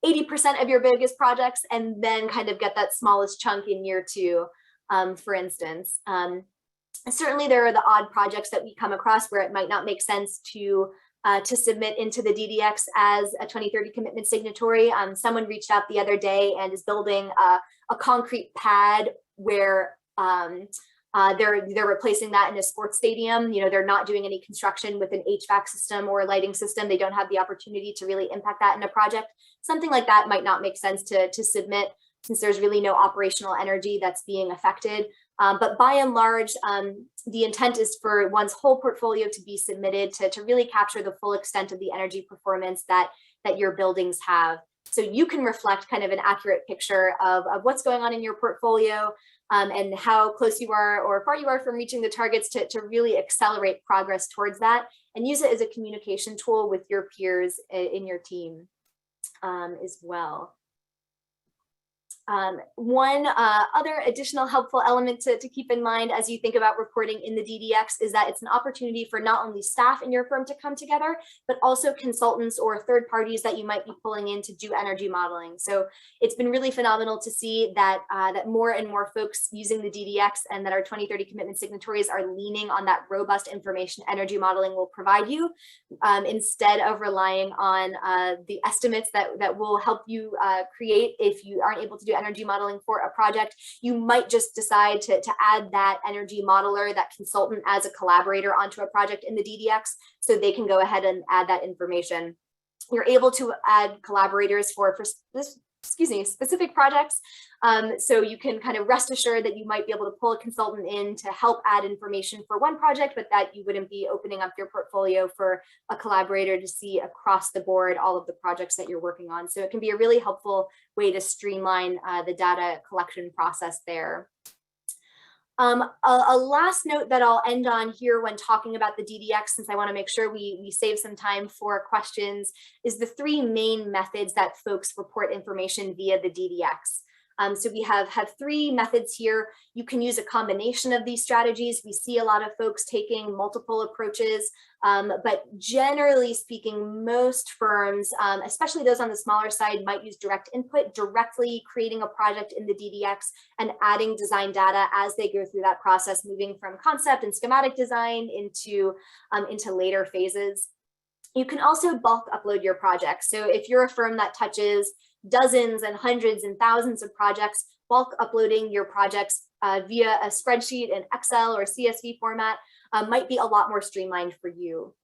80% of your biggest projects and then kind of get that smallest chunk in year two, for instance. Certainly there are the odd projects that we come across where it might not make sense to submit into the DDX as a 2030 commitment signatory. Someone reached out the other day and is building a concrete pad where They're replacing that in a sports stadium. They're not doing any construction with an HVAC system or a lighting system. They don't have the opportunity to really impact that in a project. Something like that might not make sense to submit, since there's really no operational energy that's being affected. But by and large, the intent is for one's whole portfolio to be submitted to really capture the full extent of the energy performance that your buildings have. So you can reflect kind of an accurate picture of what's going on in your portfolio, and how close you are or far you are from reaching the targets to really accelerate progress towards that, and use it as a communication tool with your peers in your team as well. One other additional helpful element to keep in mind as you think about reporting in the DDX is that it's an opportunity for not only staff in your firm to come together, but also consultants or third parties that you might be pulling in to do energy modeling. So it's been really phenomenal to see that that more and more folks using the DDX, and that our 2030 commitment signatories are leaning on that robust information energy modeling will provide you, instead of relying on the estimates that will help you create if you aren't able to do energy modeling for a project. You might just decide to add that energy modeler, that consultant, as a collaborator onto a project in the DDX, so they can go ahead and add that information. You're able to add collaborators for specific projects. So you can kind of rest assured that you might be able to pull a consultant in to help add information for one project, but that you wouldn't be opening up your portfolio for a collaborator to see across the board all of the projects that you're working on. So it can be a really helpful way to streamline the data collection process there. A last note that I'll end on here when talking about the DDX, since I want to make sure we save some time for questions, is the three main methods that folks report information via the DDX. So we have three methods here. You can use a combination of these strategies. We see a lot of folks taking multiple approaches, but generally speaking, most firms, especially those on the smaller side, might use direct input, directly creating a project in the DDX and adding design data as they go through that process, moving from concept and schematic design into later phases. You can also bulk upload your projects. So if you're a firm that touches dozens and hundreds and thousands of projects, bulk uploading your projects via a spreadsheet in Excel or CSV format might be a lot more streamlined for you.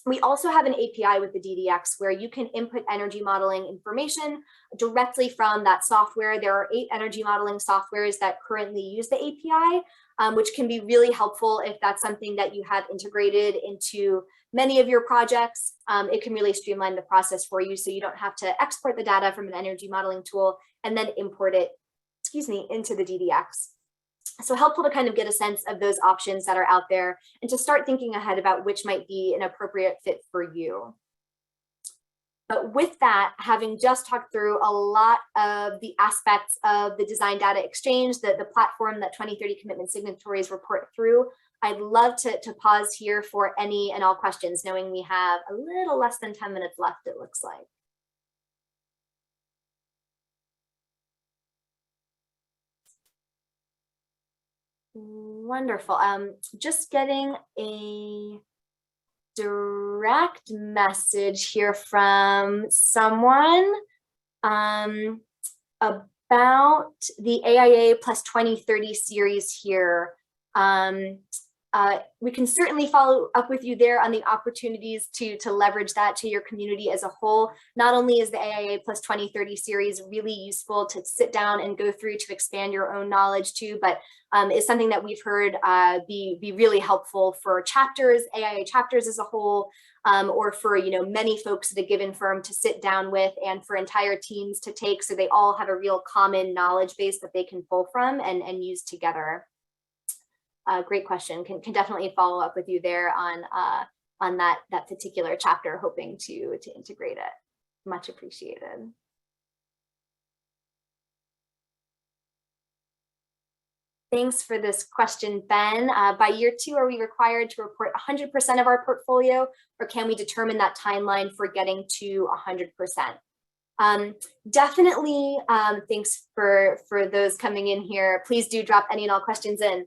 We also have an API with the DDX where you can input energy modeling information directly from that software. There are 8 energy modeling softwares that currently use the API, which can be really helpful if that's something that you have integrated into many of your projects. It can really streamline the process for you, so you don't have to export the data from an energy modeling tool and then import it, into the DDX. So helpful to kind of get a sense of those options that are out there and to start thinking ahead about which might be an appropriate fit for you. But with that, having just talked through a lot of the aspects of the design data exchange, the platform that 2030 commitment signatories report through, I'd love to pause here for any and all questions, knowing we have a little less than 10 minutes left, it looks like. Wonderful. Just getting a direct message here from someone about the AIA plus 2030 series here. We can certainly follow up with you there on the opportunities to leverage that to your community as a whole. Not only is the AIA plus 2030 series really useful to sit down and go through to expand your own knowledge to, but is something that we've heard be really helpful for chapters, AIA chapters as a whole, or for many folks at a given firm to sit down with, and for entire teams to take, so they all have a real common knowledge base that they can pull from and use together. Great question. Can definitely follow up with you there on that particular chapter, hoping to integrate it. Much appreciated. Thanks for this question, Ben. By year 2, are we required to report 100% of our portfolio, or can we determine that timeline for getting to 100%? Definitely, thanks for those coming in here. Please do drop any and all questions in.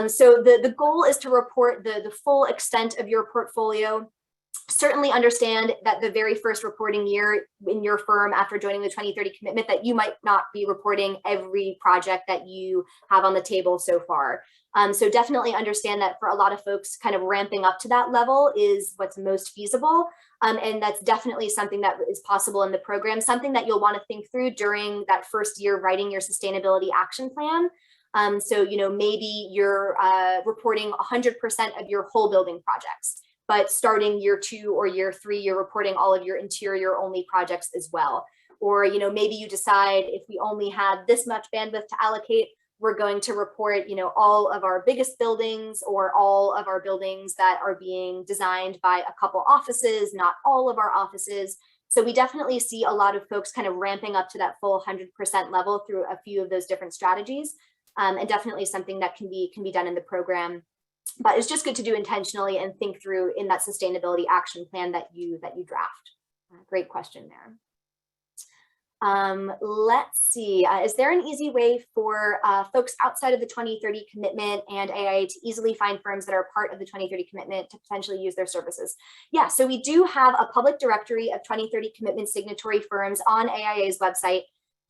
So the goal is to report the full extent of your portfolio Certainly understand that the very first reporting year in your firm after joining the 2030 commitment that you might not be reporting every project that you have on the table so far. So definitely understand that for a lot of folks, kind of ramping up to that level is what's most feasible. And that's definitely something that is possible in the program, something that you'll want to think through during that first year writing your sustainability action plan. So, maybe you're reporting 100% of your whole building projects, but starting year 2 or year 3, you're reporting all of your interior only projects as well. Or, maybe you decide if we only have this much bandwidth to allocate, we're going to report, all of our biggest buildings or all of our buildings that are being designed by a couple offices, not all of our offices. So we definitely see a lot of folks kind of ramping up to that full 100% level through a few of those different strategies, and definitely something that can be done in the program. But it's just good to do intentionally and think through in that sustainability action plan that you draft. Great question there. Let's see, is there an easy way for folks outside of the 2030 commitment and AIA to easily find firms that are part of the 2030 commitment to potentially use their services? Yeah, so we do have a public directory of 2030 commitment signatory firms on AIA's website.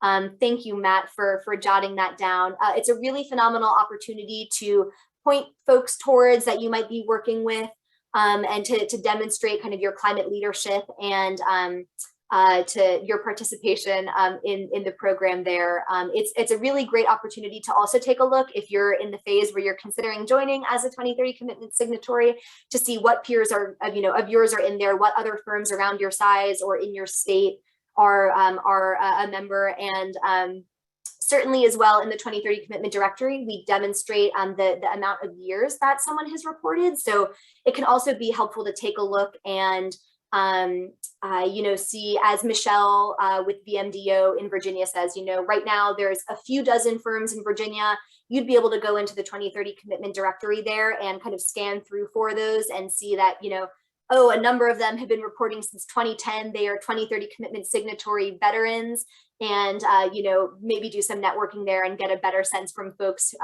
Thank you, Matt, for jotting that down. It's a really phenomenal opportunity to point folks towards that you might be working with, and to demonstrate kind of your climate leadership and to your participation in the program there. It's a really great opportunity to also take a look if you're in the phase where you're considering joining as a 2030 commitment signatory, to see what peers of yours are in there, what other firms around your size or in your state are a member. And certainly as well in the 2030 commitment directory, we demonstrate the amount of years that someone has reported. So it can also be helpful to take a look and see, as Michelle with VMDO in Virginia says, right now there's a few dozen firms in Virginia. You'd be able to go into the 2030 commitment directory there and kind of scan through for those and see that, oh, a number of them have been reporting since 2010. They are 2030 commitment signatory veterans, and maybe do some networking there and get a better sense from folks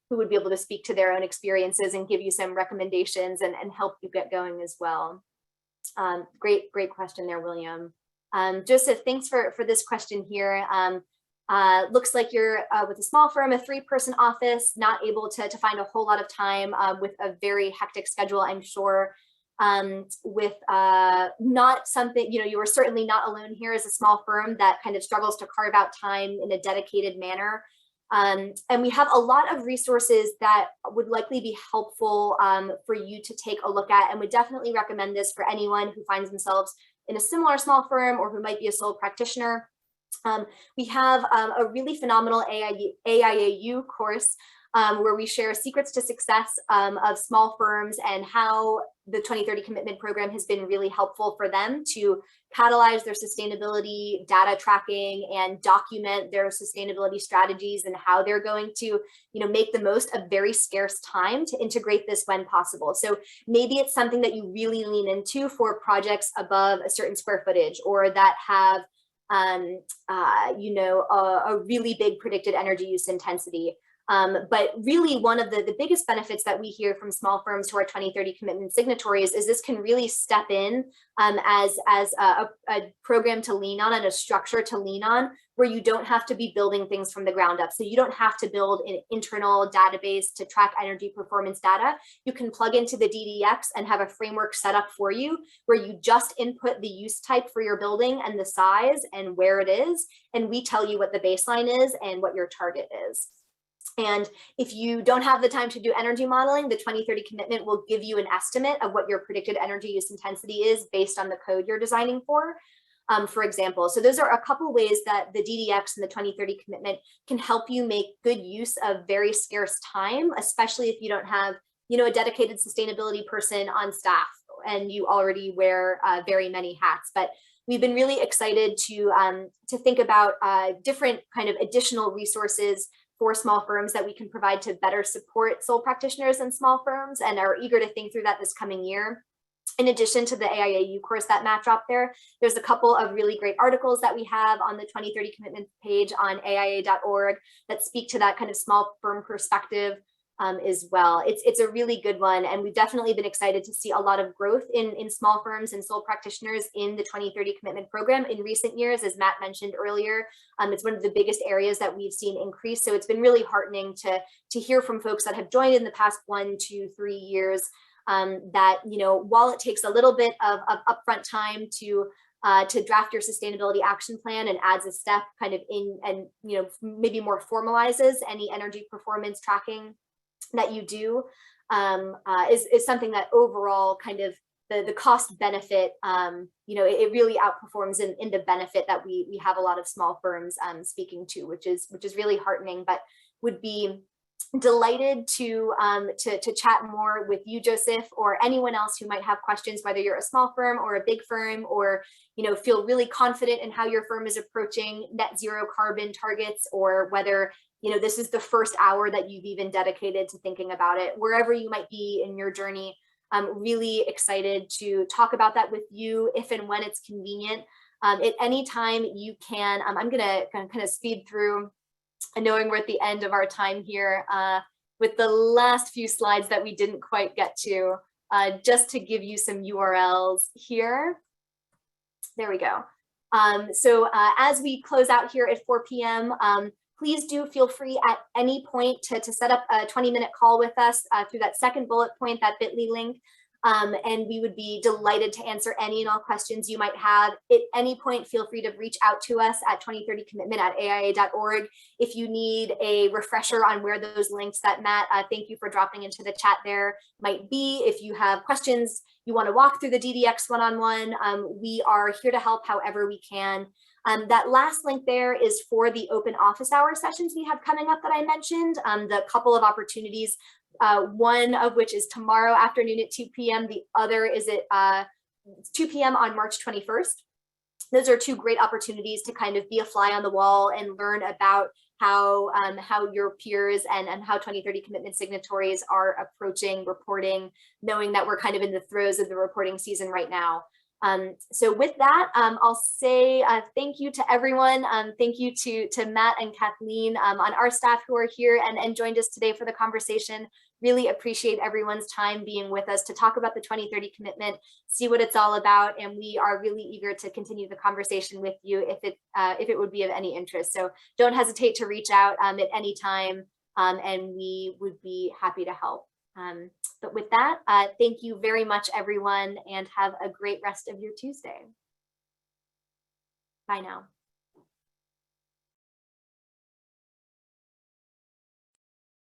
who would be able to speak to their own experiences and give you some recommendations and help you get going as well. Great question there, William. Joseph, thanks for this question here. Looks like you're with a small firm, a 3-person office, not able to find a whole lot of time with a very hectic schedule, I'm sure. With not something, you are certainly not alone here as a small firm that kind of struggles to carve out time in a dedicated manner. And we have a lot of resources that would likely be helpful for you to take a look at, and would definitely recommend this for anyone who finds themselves in a similar small firm or who might be a sole practitioner. We have a really phenomenal AIAU course where we share secrets to success of small firms and how the 2030 commitment program has been really helpful for them to catalyze their sustainability data tracking and document their sustainability strategies and how they're going to make the most of very scarce time to integrate this when possible. So maybe it's something that you really lean into for projects above a certain square footage, or that have a really big predicted energy use intensity. But really one of the biggest benefits that we hear from small firms who are 2030 commitment signatories is this can really step in as a program to lean on and a structure to lean on, where you don't have to be building things from the ground up. So you don't have to build an internal database to track energy performance data. You can plug into the DDX and have a framework set up for you where you just input the use type for your building and the size and where it is. And we tell you what the baseline is and what your target is. And if you don't have the time to do energy modeling, the 2030 commitment will give you an estimate of what your predicted energy use intensity is based on the code you're designing for example. So those are a couple ways that the DDX and the 2030 commitment can help you make good use of very scarce time, especially if you don't have, a dedicated sustainability person on staff and you already wear very many hats. But we've been really excited to think about different kind of additional resources for small firms that we can provide to better support sole practitioners and small firms, and are eager to think through that this coming year. In addition to the AIAU course that Matt dropped there, there's a couple of really great articles that we have on the 2030 commitment page on AIA.org that speak to that kind of small firm perspective. as well. It's a really good one, and we've definitely been excited to see a lot of growth in small firms and sole practitioners in the 2030 commitment program in recent years. As Matt mentioned earlier, it's one of the biggest areas that we've seen increase. So it's been really heartening to hear from folks that have joined in the past 1, 2, 3 years that, you know, while it takes a little bit of upfront time to draft your sustainability action plan and adds a step kind of in, and, you know, maybe more formalizes any energy performance tracking that you do, is something that overall kind of the cost benefit, you know, it really outperforms in the benefit that we have a lot of small firms speaking to, which is really heartening. But would be delighted to chat more with you, Joseph, or anyone else who might have questions, whether you're a small firm or a big firm, or, you know, feel really confident in how your firm is approaching net zero carbon targets, or whether, you know, this is the first hour that you've even dedicated to thinking about it. Wherever you might be in your journey, I'm really excited to talk about that with you if and when it's convenient. At any time you can. I'm gonna kind of speed through, and knowing we're at the end of our time here, with the last few slides that we didn't quite get to, just to give you some URLs here. There we go. So as we close out here at 4 p.m., please do feel free at any point to set up a 20-minute call with us through that second bullet point, that bit.ly link. And we would be delighted to answer any and all questions you might have. At any point, feel free to reach out to us at 2030commitment@aia.org. If you need a refresher on where those links that Matt, thank you for dropping into the chat there, might be. If you have questions, you want to walk through the DDX one-on-one, we are here to help however we can. That last link there is for the open office hour sessions we have coming up that I mentioned, the couple of opportunities, one of which is tomorrow afternoon at 2 p.m. The other is at 2 p.m. on March 21st. Those are two great opportunities to kind of be a fly on the wall and learn about how your peers and how 2030 commitment signatories are approaching reporting, knowing that we're kind of in the throes of the reporting season right now. So with that, I'll say thank you to everyone. Thank you to Matt and Kathleen on our staff who are here and joined us today for the conversation. Really appreciate everyone's time being with us to talk about the 2030 commitment, see what it's all about, and we are really eager to continue the conversation with you if it would be of any interest. So don't hesitate to reach out at any time, and we would be happy to help. But with that, thank you very much, everyone, and have a great rest of your Tuesday. Bye now.